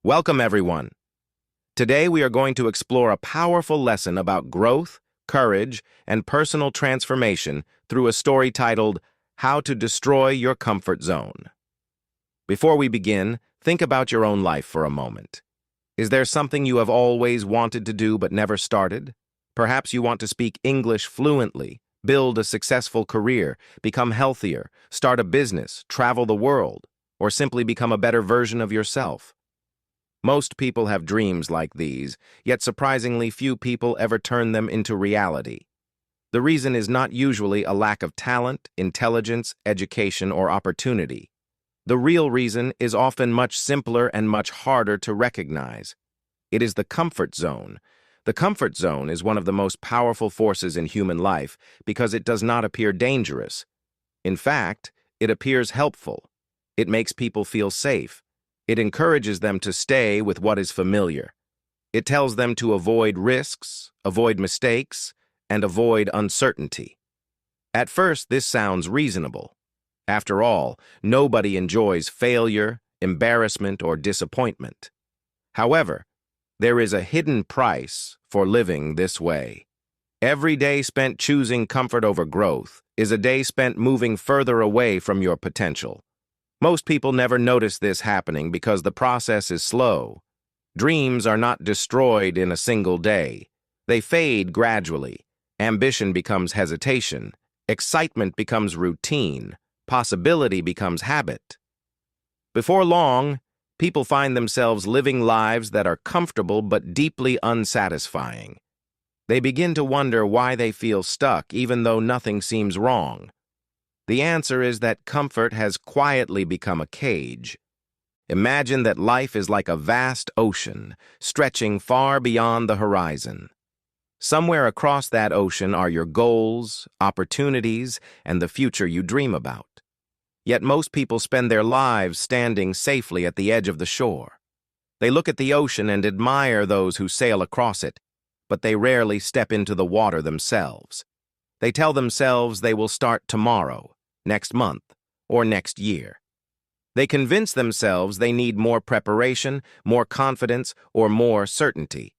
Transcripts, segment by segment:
Welcome, everyone. Today we are going to explore a powerful lesson about growth, courage, and personal transformation through a story titled, How to Destroy Your Comfort Zone. Before we begin, think about your own life for a moment. Is there something you have always wanted to do but never started? Perhaps you want to speak English fluently, build a successful career, become healthier, start a business, travel the world, or simply become a better version of yourself. Most people have dreams like these, yet surprisingly few people ever turn them into reality. The reason is not usually a lack of talent, intelligence, education, or opportunity. The real reason is often much simpler and much harder to recognize. It is the comfort zone. The comfort zone is one of the most powerful forces in human life because it does not appear dangerous. In fact, it appears helpful. It makes people feel safe. It encourages them to stay with what is familiar. It tells them to avoid risks, avoid mistakes, and avoid uncertainty. At first, this sounds reasonable. After all, nobody enjoys failure, embarrassment, or disappointment. However, there is a hidden price for living this way. Every day spent choosing comfort over growth is a day spent moving further away from your potential. Most people never notice this happening because the process is slow. Dreams are not destroyed in a single day. They fade gradually. Ambition becomes hesitation. Excitement becomes routine. Possibility becomes habit. Before long, people find themselves living lives that are comfortable but deeply unsatisfying. They begin to wonder why they feel stuck even though nothing seems wrong. The answer is that comfort has quietly become a cage. Imagine that life is like a vast ocean, stretching far beyond the horizon. Somewhere across that ocean are your goals, opportunities, and the future you dream about. Yet most people spend their lives standing safely at the edge of the shore. They look at the ocean and admire those who sail across it, but they rarely step into the water themselves. They tell themselves they will start tomorrow, next month, or next year. They convince themselves they need more preparation, more confidence, or more certainty.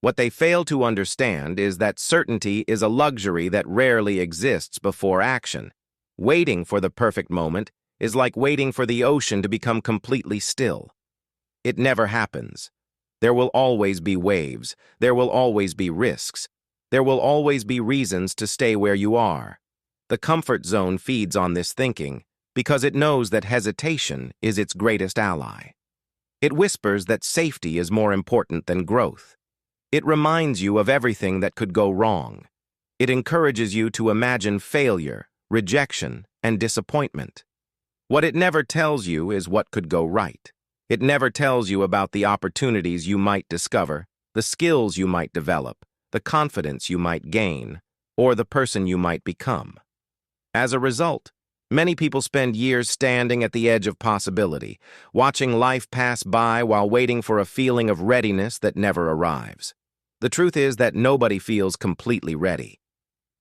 What they fail to understand is that certainty is a luxury that rarely exists before action. Waiting for the perfect moment is like waiting for the ocean to become completely still. It never happens. There will always be waves. There will always be risks. There will always be reasons to stay where you are. The comfort zone feeds on this thinking because it knows that hesitation is its greatest ally. It whispers that safety is more important than growth. It reminds you of everything that could go wrong. It encourages you to imagine failure, rejection, and disappointment. What it never tells you is what could go right. It never tells you about the opportunities you might discover, the skills you might develop, the confidence you might gain, or the person you might become. As a result, many people spend years standing at the edge of possibility, watching life pass by while waiting for a feeling of readiness that never arrives. The truth is that nobody feels completely ready.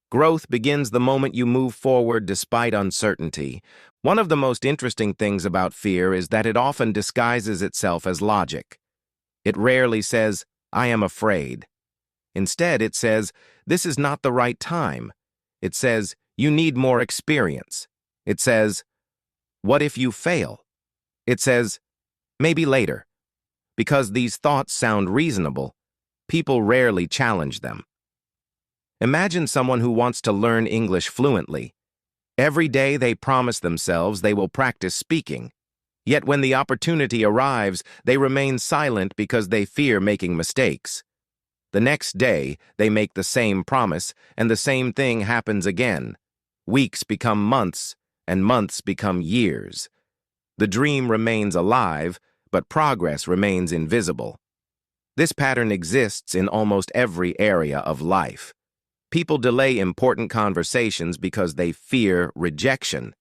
Growth begins the moment you move forward despite uncertainty. One of the most interesting things about fear is that it often disguises itself as logic. It rarely says, "I am afraid." Instead, it says, "This is not the right time." It says, "You need more experience." It says, "What if you fail?" It says, "Maybe later." Because these thoughts sound reasonable, people rarely challenge them. Imagine someone who wants to learn English fluently. Every day they promise themselves they will practice speaking. Yet when the opportunity arrives, they remain silent because they fear making mistakes. The next day, they make the same promise, and the same thing happens again. Weeks become months, and months become years. The dream remains alive, but progress remains invisible. This pattern exists in almost every area of life. People delay important conversations because they fear rejection.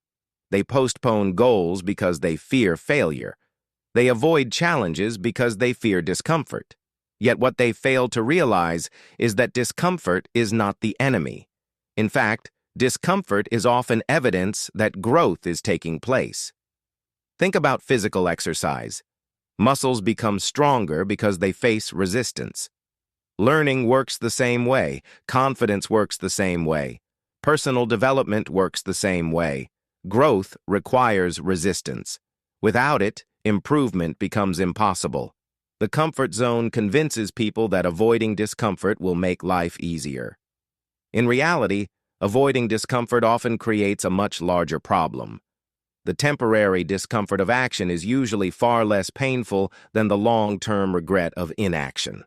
They postpone goals because they fear failure. They avoid challenges because they fear discomfort. Yet what they fail to realize is that discomfort is not the enemy. In fact, discomfort is often evidence that growth is taking place. Think about physical exercise. Muscles become stronger because they face resistance. Learning works the same way. Confidence works the same way. Personal development works the same way. Growth requires resistance. Without it, improvement becomes impossible. The comfort zone convinces people that avoiding discomfort will make life easier. In reality, avoiding discomfort often creates a much larger problem. The temporary discomfort of action is usually far less painful than the long-term regret of inaction.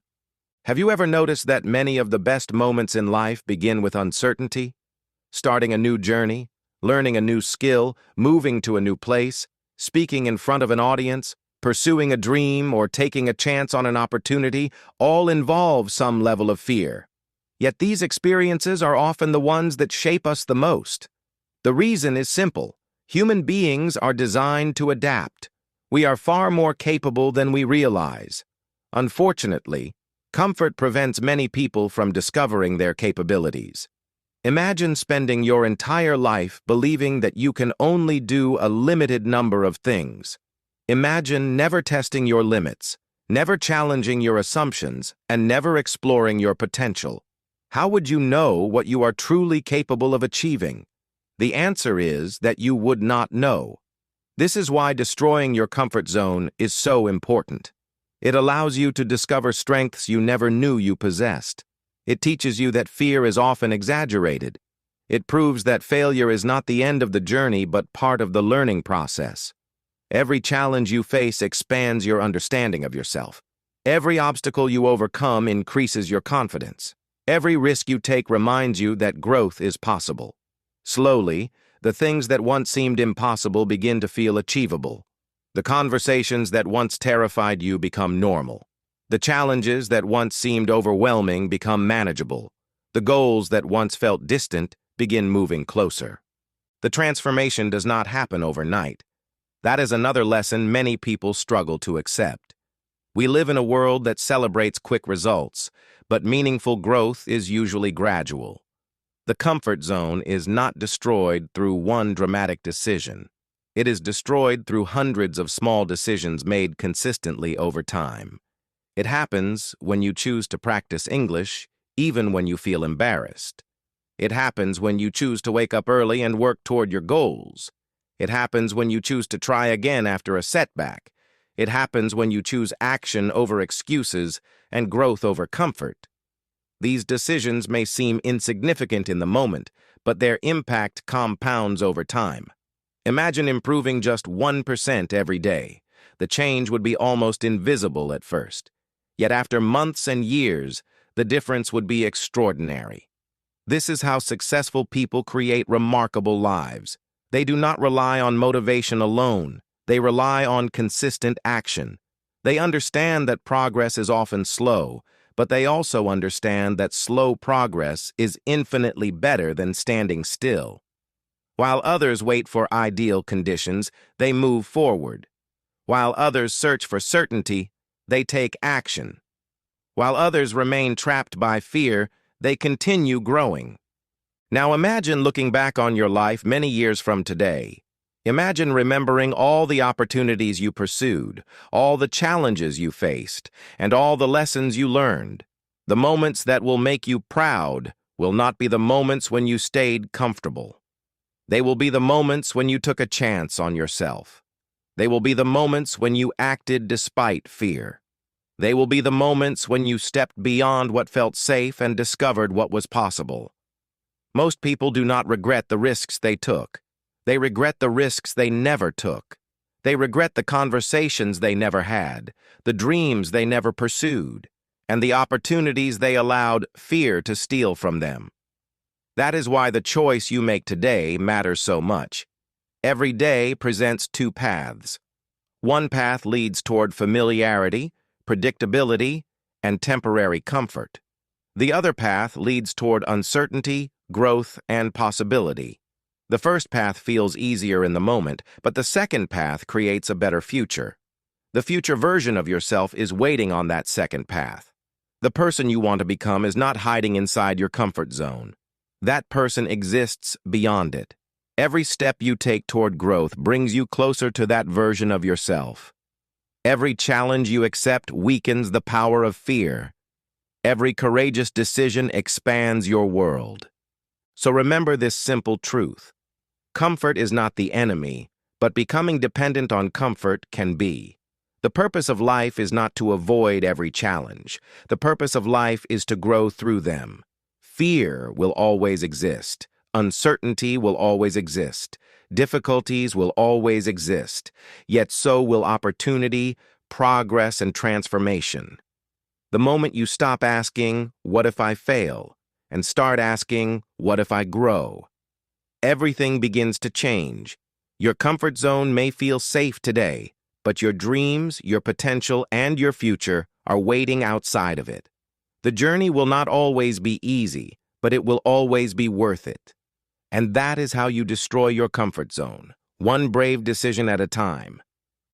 Have you ever noticed that many of the best moments in life begin with uncertainty? Starting a new journey, learning a new skill, moving to a new place, speaking in front of an audience, pursuing a dream, or taking a chance on an opportunity all involve some level of fear. Yet these experiences are often the ones that shape us the most. The reason is simple. Human beings are designed to adapt. We are far more capable than we realize. Unfortunately, comfort prevents many people from discovering their capabilities. Imagine spending your entire life believing that you can only do a limited number of things. Imagine never testing your limits, never challenging your assumptions, and never exploring your potential. How would you know what you are truly capable of achieving? The answer is that you would not know. This is why destroying your comfort zone is so important. It allows you to discover strengths you never knew you possessed. It teaches you that fear is often exaggerated. It proves that failure is not the end of the journey but part of the learning process. Every challenge you face expands your understanding of yourself. Every obstacle you overcome increases your confidence. Every risk you take reminds you that growth is possible. Slowly, the things that once seemed impossible begin to feel achievable. The conversations that once terrified you become normal. The challenges that once seemed overwhelming become manageable. The goals that once felt distant begin moving closer. The transformation does not happen overnight. That is another lesson many people struggle to accept. We live in a world that celebrates quick results, but meaningful growth is usually gradual. The comfort zone is not destroyed through one dramatic decision. It is destroyed through hundreds of small decisions made consistently over time. It happens when you choose to practice English, even when you feel embarrassed. It happens when you choose to wake up early and work toward your goals. It happens when you choose to try again after a setback. It happens when you choose action over excuses and growth over comfort. These decisions may seem insignificant in the moment, but their impact compounds over time. Imagine improving just 1% every day. The change would be almost invisible at first. Yet after months and years, the difference would be extraordinary. This is how successful people create remarkable lives. They do not rely on motivation alone. They rely on consistent action. They understand that progress is often slow, but they also understand that slow progress is infinitely better than standing still. While others wait for ideal conditions, they move forward. While others search for certainty, they take action. While others remain trapped by fear, they continue growing. Now imagine looking back on your life many years from today. Imagine remembering all the opportunities you pursued, all the challenges you faced, and all the lessons you learned. The moments that will make you proud will not be the moments when you stayed comfortable. They will be the moments when you took a chance on yourself. They will be the moments when you acted despite fear. They will be the moments when you stepped beyond what felt safe and discovered what was possible. Most people do not regret the risks they took. They regret the risks they never took. They regret the conversations they never had, the dreams they never pursued, and the opportunities they allowed fear to steal from them. That is why the choice you make today matters so much. Every day presents two paths. One path leads toward familiarity, predictability, and temporary comfort. The other path leads toward uncertainty, growth, and possibility. The first path feels easier in the moment, but the second path creates a better future. The future version of yourself is waiting on that second path. The person you want to become is not hiding inside your comfort zone. That person exists beyond it. Every step you take toward growth brings you closer to that version of yourself. Every challenge you accept weakens the power of fear. Every courageous decision expands your world. So remember this simple truth. Comfort is not the enemy, but becoming dependent on comfort can be. The purpose of life is not to avoid every challenge. The purpose of life is to grow through them. Fear will always exist. Uncertainty will always exist. Difficulties will always exist. Yet so will opportunity, progress, and transformation. The moment you stop asking, "What if I fail?" and start asking, "What if I grow?" everything begins to change. Your comfort zone may feel safe today, but your dreams, your potential, and your future are waiting outside of it. The journey will not always be easy, but it will always be worth it. And that is how you destroy your comfort zone, one brave decision at a time.